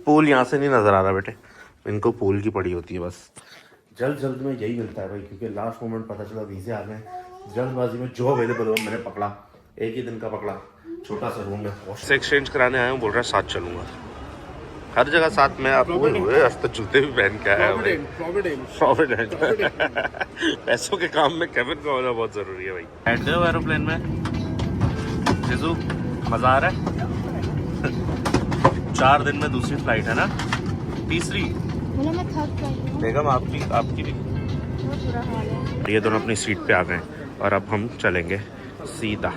Pool यहाँ से नहीं नज़र आ रहा बेटे, इनको पूल की पड़ी होती है बस। जल्द जल्द में यही मिलता है भाई, क्योंकि लास्ट मोमेंट पता चला वीज़े आ गए, जल्दबाजी में जो अवेलेबल हो मैंने पकड़ा, एक ही दिन का पकड़ा, छोटा सा रूम है। से एक्सचेंज कराने आया हूँ, बोल रहा है साथ चलूँगा, हर जगह साथ में। आप तो जूते भी पहन के आया है, पैसों के काम में केविन का होना बहुत ज़रूरी है भाई। बैठ गए हो एरोप्लेन में जिजू, मज़ा आ रहा है? 4 दिन में दूसरी फ्लाइट है ना, तीसरी। मैं थक गई हूं। बेगम आपकी भी बहुत बुरा हाल है। ये दोनों अपनी सीट पे आ गए और अब हम चलेंगे सीधा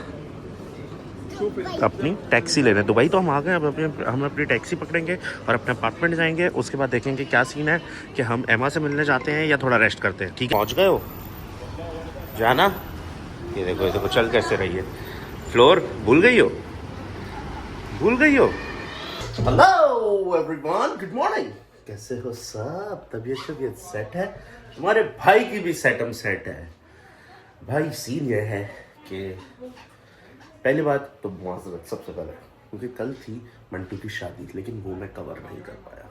अपनी टैक्सी लेने। दुबई तो हम आ गए, अब हम अपनी टैक्सी पकड़ेंगे और अपने अपार्टमेंट जाएंगे। उसके बाद देखेंगे क्या सीन है कि हम एमा से मिलने जाते हैं या थोड़ा रेस्ट करते हैं। ठीक है, पहुंच गए हो जाना? ये देखो चल कैसे रही है। फ्लोर भूल गई हो? Hello everyone, good morning. कैसे हो सब? तबीयत सेट है? हमारे भाई की भी सेट है भाई। सीन ये है कि पहली बात तो मुआज़रत सबसे पहले, क्योंकि कल थी मंटू की शादी, लेकिन वो मैं कवर नहीं कर पाया।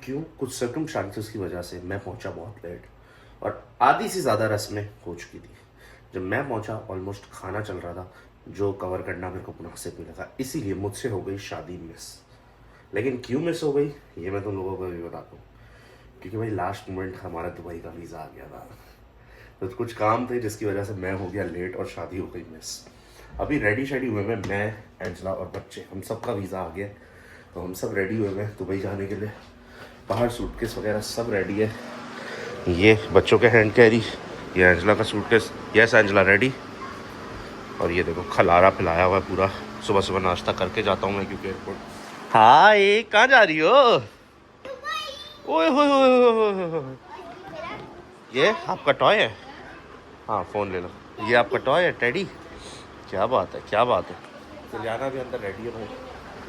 क्यों? कुछ सर्कमस्टांसेस की वजह से मैं पहुंचा बहुत लेट और आधी से ज़्यादा रस्में हो चुकी थी। जब मैं पहुंचा ऑलमोस्ट खाना चल रहा था, जो कवर करना मेरे को मुनासिब नहीं लगा, इसीलिए मुझसे हो गई शादी मिस। लेकिन क्यों मिस हो गई ये मैं तुम लोगों को भी बताता हूँ, क्योंकि भाई लास्ट मोमेंट हमारा दुबई का वीज़ा आ गया था, तो कुछ काम थे जिसकी वजह से मैं हो गया लेट और शादी हो गई मिस। अभी रेडी शेडी हुए में मैं, एंजला और बच्चे, हम सब का वीज़ा आ गया, तो हम सब रेडी हुए हैं दुबई जाने के लिए। बाहर सूटकेस वगैरह सब रेडी है। ये बच्चों के हैंड कैरी, ये एंजला का सूटकेस। Yes Angela ready. और ये देखो खलारा पिलाया हुआ है पूरा, सुबह सुबह नाश्ता करके जाता हूँ मैं क्योंकि एयरपोर्ट। हाय, कहाँ जा रही हो? ओए हो, ये आपका टॉय है? हाँ फ़ोन ले लो, ये आपका टॉय है टेडी। क्या बात है। तो जाना भी अंदर रेडी है भाई,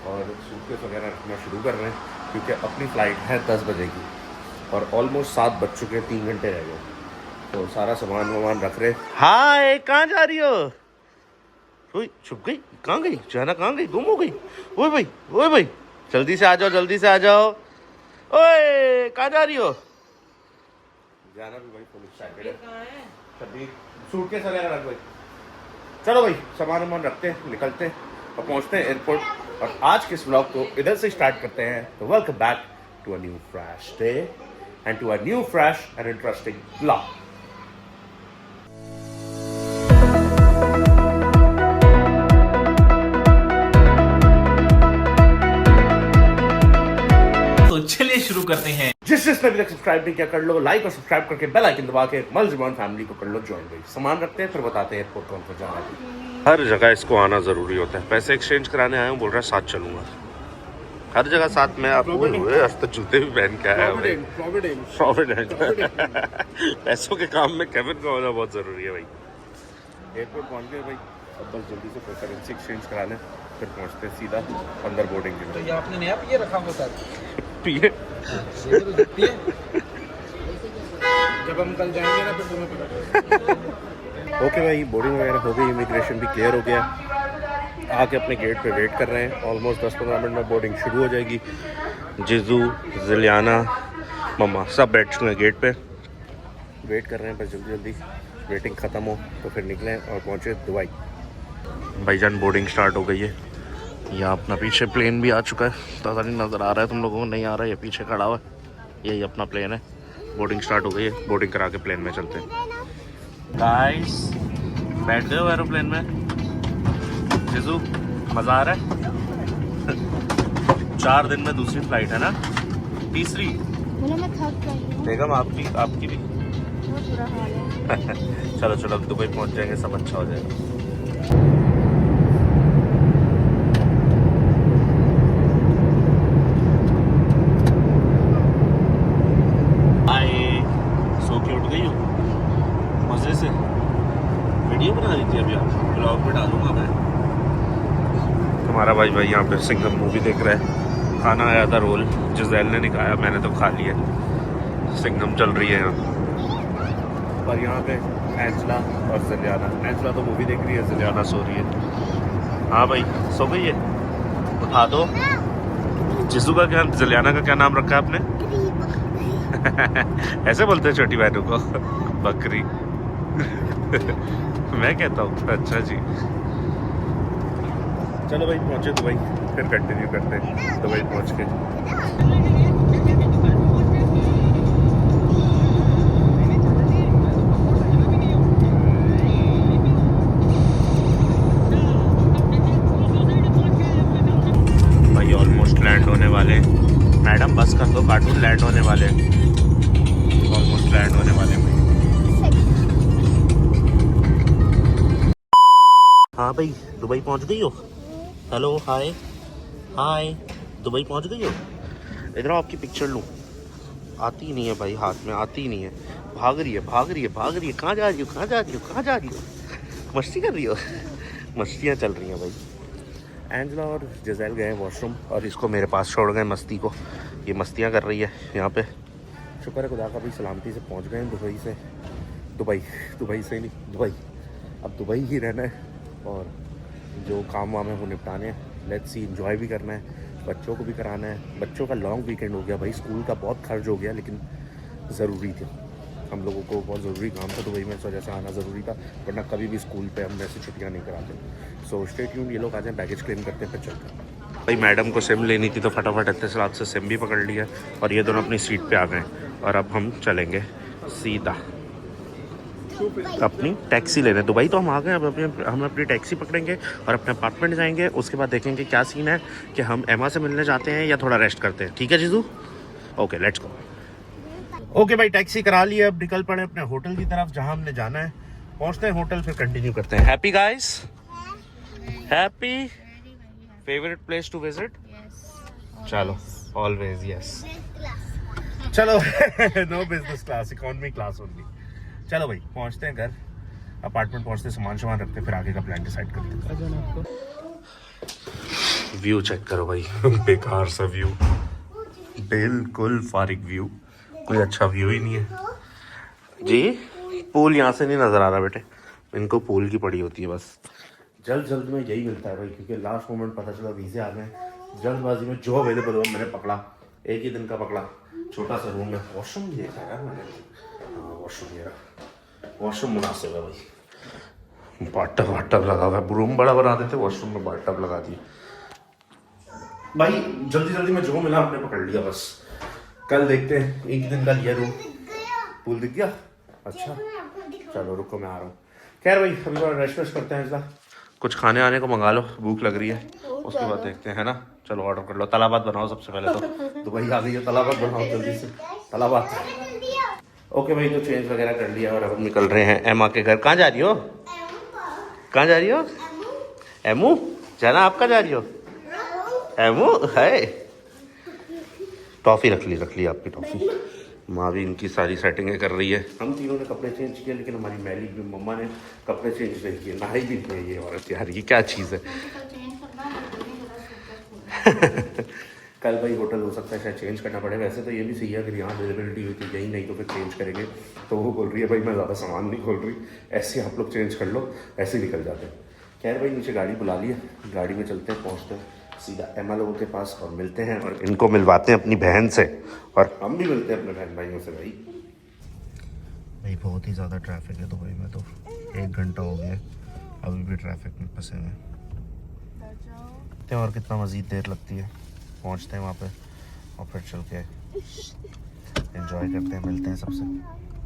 और सूटकेस वगैरह रखना शुरू कर रहे हैं, क्योंकि अपनी फ़्लाइट है 10 बजे की और ऑलमोस्ट 7 बज चुके, 3 घंटे रह गए, तो सारा सामान रख रहे। हाय, कहाँ जा रही हो? छुप गई, कहाँ गई जाना? कहाँ गई? गुम हो गई? ओए भाई जल्दी से आ जाओ। ओए, कहाँ जा रही हो? जाना भी भाई फुल एक्साइटेड है। सभी सूटकेस वगैरह रख भाई। चलो भाई सामान रखते हैं, निकलते हैं और पहुंचते हैं एयरपोर्ट। और आज के इस व्लॉग को इधर से स्टार्ट करते हैं। तो welcome back to a new fresh day and to a new fresh and interesting vlog. चलिए शुरू करते हैं। जिसने अभी तक सब्सक्राइब नहीं किया कर लो लाइक और सब्सक्राइब करके बेल आइकन दबा के मलजमान फैमिली को कर लो ज्वाइन। भाई सामान रखते हैं, फिर बताते हैं एयरपोर्ट कौन सा जाना है। हर जगह इसको आना ज़रूरी होता है। पैसे एक्सचेंज कराने आया हूँ, बोल रहा है साथ चलूँगा, हर जगह साथ में। आप तो जूते भी पहन के आया है, पैसों के काम में केविन का होना बहुत ज़रूरी है भाई। एयरपोर्ट पहुँच गए भाई, अब बस जल्दी से करेंसी एक्सचेंज करा लें, फिर पहुँचते हैं सीधा अंदर बोर्डिंग के लिए। तो ये आपने नया पिए रखा होता पिए जब हम कल जाएंगे ना फिर तुम्हें पता। ओके भाई, बोर्डिंग वगैरह हो गई, इमिग्रेशन भी क्लियर हो गया, आके अपने गेट पे वेट कर रहे हैं। ऑलमोस्ट 10-15 मिनट में बोर्डिंग शुरू हो जाएगी। जिजू, जिलियाना, मम्मा सब बैठ चुके हैं गेट पे, वेट कर रहे हैं, बस जल्दी वेटिंग ख़त्म हो तो फिर निकलें और पहुँचे दुबई। भाईजान बोर्डिंग स्टार्ट हो गई है। यहाँ अपना पीछे प्लेन भी आ चुका है, पता नहीं नज़र आ रहा है तुम लोगों को? नहीं आ रहा है, ये पीछे खड़ा हुआ है, यही अपना प्लेन है। बोर्डिंग स्टार्ट हो गई है, बोर्डिंग करा के प्लेन में चलते हैं। गाइस बैठ गए हो एरोप्लेन में? जिजू, मज़ा आ रहा है? 4 दिन में दूसरी फ्लाइट है ना, तीसरी। मैं थक गई हूं। बेगम आपकी भी बहुत बुरा हाल है। चलो अब दुबई पहुंच जाएंगे, सब अच्छा हो जाएगा। मज़े से वीडियो बना रही थी, अभी आप ब्लॉग में डालूंगा मैं। हमारा भाई यहाँ पे सिंघम मूवी देख रहा है। खाना आया था रोल, जिज़ैल ने नहीं खाया, मैंने तो खा लिया। सिंघम चल रही है यहाँ पर। यहाँ पे एंजला और जिलियाना, एंजला तो मूवी देख रही है, जिलियाना सो रही है। हाँ भाई सो गई है, उठा दो। जिसू का क्या, जलियाना का क्या नाम रखा है आपने? ऐसे बोलते हैं छोटी बहनों को, बकरी। मैं कहता हूँ। अच्छा जी, चलो भाई पहुंचे दुबई, फिर कंटिन्यू करते हैं दुबई पहुंच के। भाई ऑलमोस्ट लैंड होने वाले। मैडम बस कर दो, कार्टून लैंड होने वाले, ऑलमोस्ट लैंड होने वाले भाई। हाँ भाई, दुबई पहुंच गई हो? हेलो, हाय हाय, दुबई पहुंच गई हो? इधर आओ, आपकी पिक्चर लूँ। आती नहीं है भाई, हाथ में आती ही नहीं है। भाग रही है, भाग रही है, भाग रही है। कहाँ जा रही हो, कहाँ जा रही हो, कहाँ जा रही हो? मस्ती कर रही हो? मस्तियाँ चल रही हैं भाई। एंजला और जज़ैल गए वॉशरूम और इसको मेरे पास छोड़ गए मस्ती को। ये मस्तियाँ कर रही है यहाँ पे। शुक्र है खुदा का भाई, सलामती से पहुँच गए हैं दुबई से। दुबई से नहीं, दुबई। अब दुबई ही रहना है और जो काम वाम है वो निपटाने हैं। लेट्स सी, एंजॉय भी करना है, बच्चों को भी कराना है। बच्चों का लॉन्ग वीकेंड हो गया भाई, स्कूल का बहुत खर्च हो गया, लेकिन ज़रूरी था। हम लोगों को बहुत ज़रूरी काम था दुबई में, इस वजह से आना ज़रूरी था, वरना कभी भी स्कूल पे हम ऐसी छुट्टियाँ नहीं कराते। सो स्टे ट्यून्ड, ये लोग आ जाए, बैगेज क्लेम करते हैं, फिर चलते हैं। भाई मैडम को सिम लेनी थी तो फटाफट एहतसाब से सिम भी पकड़ लिया और ये दोनों अपनी सीट पे आ गए। और अब हम चलेंगे सीधा अपनी टैक्सी लेने। दुबई तो हम आ गए, अब हम अपनी टैक्सी पकड़ेंगे और अपने अपार्टमेंट जाएंगे। उसके बाद देखेंगे क्या सीन है, कि हम एमा से मिलने जाते हैं या थोड़ा रेस्ट करते हैं। ठीक है जीजू? Okay, let's go. ओके भाई, टैक्सी करा ली है, अब निकल पड़े अपने होटल की तरफ जहां हमने जाना है। पहुंचते हैं होटल, फिर कंटिन्यू करते हैं। Happy guys? Happy? Favourite place to visit? चलो, ऑलवेज यस। चलो no business class, economy class only. चलो भाई, पहुंचते हैं घर, अपार्टमेंट पहुंचते, सामान रखते, फिर आगे का प्लान डिसाइड करते हैं। व्यू चेक करो भाई, बेकार सा व्यू, बिल्कुल फारिग व्यू, कोई अच्छा व्यू ही नहीं है जी। पूल यहाँ से नहीं नजर आ रहा बेटे, इनको पूल की पड़ी होती है बस। जल्द में यही मिलता है भाई, क्योंकि लास्ट मोमेंट पता चला वीज़े आ गए, जल्दबाजी में जो अवेलेबल हुआ मैंने पकड़ा, एक ही दिन का पकड़ा। छोटा सा रूम है, वॉशरूम भी देखा यार मैंने। हाँ, वॉशरूम ये रहा, वॉशरूम मुनासिब है भाई, बाथटब लगा हुआ है। रूम बड़ा बना देते, वॉशरूम में बाथटब लगा दिए भाई। जल्दी में जो मिला हमने पकड़ लिया बस। कल देखते हैं, एक ही दिन का लिया रूम। पूल दिख गया? अच्छा चलो रुको, मैं आ रहा हूँ। खैर भाई, अभी थोड़ा रेस्ट करते हैं। इसला कुछ खाने आने को मंगा लो, भूख लग रही है, उसके बाद देखते हैं, है ना? चलो ऑर्डर कर लो। तलाबात बनाओ सबसे पहले तो, दुबई आ गई है, तलाबात बनाओ जल्दी से, तलाबात। ओके भाई, तो चेंज वगैरह कर लिया और अब हम निकल रहे हैं एमा के घर। कहाँ जा रही हो? कहाँ जा रही हो? एमू जाना? आप कहाँ जा रही हो? एमू है, टॉफ़ी रख ली आपकी टॉफ़ी। माँ भी इनकी सारी सेटिंगें कर रही है। हम तीनों ने कपड़े चेंज किए, लेकिन हमारी मैली भी मम्मा ने कपड़े चेंज नहीं किए, नहाई भी नहीं है ये औरत यार, ये क्या चीज़ है। कल भाई होटल हो सकता है शायद चेंज करना पड़े। वैसे तो ये भी सही है, अगर यहाँ अवेलेबिलिटी हुई तो यही, नहीं तो फिर चेंज करेंगे। तो वो बोल रही है भाई मैं ज़्यादा सामान नहीं खोल रही, ऐसे आप लोग चेंज कर लो, ऐसे ही निकल जाते हैं। खैर भाई, नीचे गाड़ी बुला ली है, गाड़ी में चलते हैं, पहुँचते हैं सीधा एमा लोगों के पास और मिलते हैं, और इनको मिलवाते हैं अपनी बहन से, और हम भी मिलते हैं अपने बहन भाइयों से। भाई बहुत ही ज़्यादा ट्रैफिक है दुबई में, तो 1 घंटा हो गया अभी भी ट्रैफिक में फंसे हुए हैं। और कितना मज़ीद देर लगती है, पहुंचते हैं वहाँ पे और फिर चल के एंजॉय करते हैं, मिलते हैं सबसे।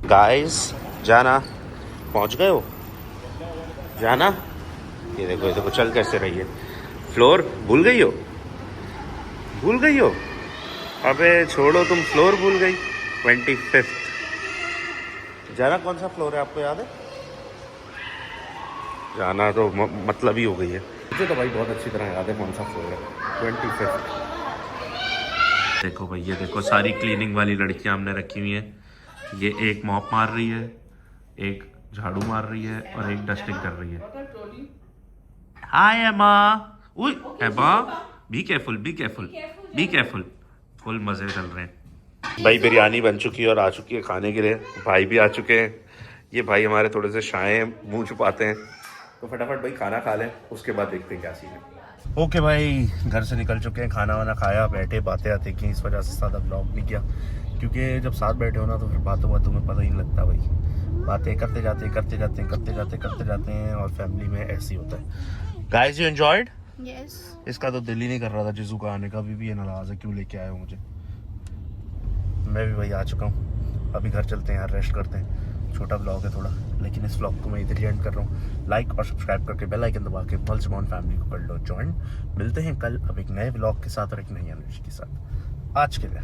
गाइस जाना, पहुंच गए हो? जाना, ये देखो चल कैसे रही है। फ्लोर भूल गई हो? भूल गई हो? अबे छोड़ो तुम, फ्लोर भूल गई। 25th जाना। कौन सा फ्लोर है आपको याद है? जाना तो मतलब ही हो गई है मुझे तो भाई, बहुत अच्छी तरह याद है कौन सा फ्लोर है, 25th। देखो भाई, ये देखो सारी क्लीनिंग वाली लड़कियां हमने रखी हुई हैं। ये एक मॉप मार रही है, एक झाड़ू मार रही है और एक डस्टिंग कर रही है। हाय एमा। उई एमा, be careful, be careful, be careful. Full मजे चल रहे हैं भाई। बिरयानी बन चुकी है और आ चुकी है खाने के लिए। भाई भी आ चुके हैं। ये भाई हमारे थोड़े से शाय हैं, मुंह छुपाते हैं, तो फटाफट भाई खाना खा लें, उसके बाद देखते हैं क्या सीन है। ओके भाई, घर से निकल चुके हैं, खाना वाना खाया, बैठे बातें आते की, इस वजह से ज़्यादा ब्लॉग नहीं किया, क्योंकि जब साथ बैठे हो ना तो फिर बातों में पता ही नहीं लगता भाई, बातें करते जाते हैं और फैमिली में ऐसे ही होता है। Guys, you enjoyed? यस। इसका तो दिल ही नहीं कर रहा था जिसू का आने का, अभी भी ये नाराज़ है क्यों लेके आए हो मुझे। मैं भी भाई आ चुका हूँ, अभी घर चलते हैं यार, रेस्ट करते हैं। छोटा ब्लॉग है थोड़ा, लेकिन इस ब्लॉग को मैं इधर ही एंड कर रहा हूँ। लाइक और सब्सक्राइब करके बेल आइकन दबा के पल्स बॉन्ड फैमिली को कर लो ज्वाइन। मिलते हैं कल अब एक नए ब्लॉग के साथ और एक नई एनर्जी के साथ। आज के लिए